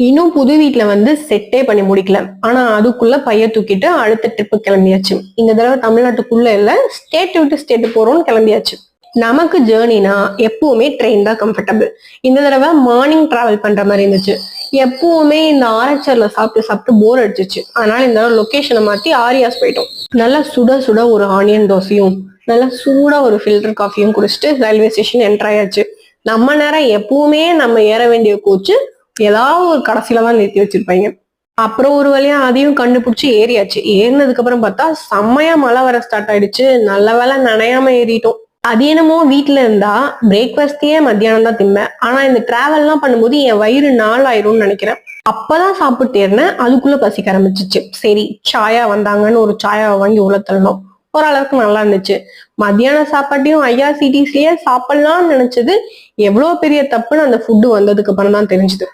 இன்னும் புது வீட்டுல வந்து செட்டே பண்ணி முடிக்கல. ஆனா அதுக்குள்ள பைய தூக்கிட்டு அடுத்த ட்ரிப்பு கிளம்பியாச்சு. இந்த தடவை தமிழ்நாட்டுக்குள்ள இல்ல, ஸ்டேட் விட்டு ஸ்டேட் போறோம்னு கிளம்பியாச்சு. நமக்கு ஜேர்னினா எப்பவுமே ட்ரெயின் தான் கம்ஃபர்டபுள். இந்த தடவை மார்னிங் டிராவல் பண்ற மாதிரி இருந்துச்சு. எப்பவுமே இந்த ஆரச்சர்ல சாப்பிட்டு சாப்பிட்டு போர் அடிச்சிச்சு. அதனால இந்த தடவை லொகேஷனை மாத்தி ஆரியாஸ் போயிட்டோம். நல்லா சுட சுட ஒரு ஆனியன் தோசையும் நல்லா சூடா ஒரு ஃபில்டர் காஃபியும் குடிச்சிட்டு ரயில்வே ஸ்டேஷன் என்டர் ஆயாச்சு. நம்ம நேரம் எப்பவுமே நம்ம ஏற வேண்டிய கோச்சு ஏதாவது ஒரு கடைசியில தான் நிறுத்தி வச்சிருப்பாங்க. அப்புறம் ஒரு வழியா அதையும் கண்டுபிடிச்சு ஏறியாச்சு. ஏறினதுக்கு அப்புறம் பார்த்தா செம்மையா மழை வர ஸ்டார்ட் ஆயிடுச்சு. நல்ல வேலை நனையாம ஏறிட்டோம். அது என்னமோ வீட்டுல இருந்தா பிரேக்ஃபாஸ்டே மத்தியானம் தான் திம்பேன். ஆனா இந்த டிராவல் எல்லாம் பண்ணும்போது என் வயிறு நாளாயிரும்னு நினைக்கிறேன். அப்பதான் சாப்பிட்டு ஏறினேன். அதுக்குள்ள பசிக்க ஆரம்பிச்சிச்சு. சரி சாயா வந்தாங்கன்னு ஒரு சாயாவை வாங்கி உள்ள தள்ளணும். ஓரளவுக்கு நல்லா இருந்துச்சு. மத்தியான சாப்பாட்டையும் ஐஆர்சிடிசிலேயே சாப்பிடலாம்னு நினைச்சது எவ்வளவு பெரிய தப்புன்னு அந்த ஃபுட்டு வந்ததுக்கு அப்புறம் தான் தெரிஞ்சுது.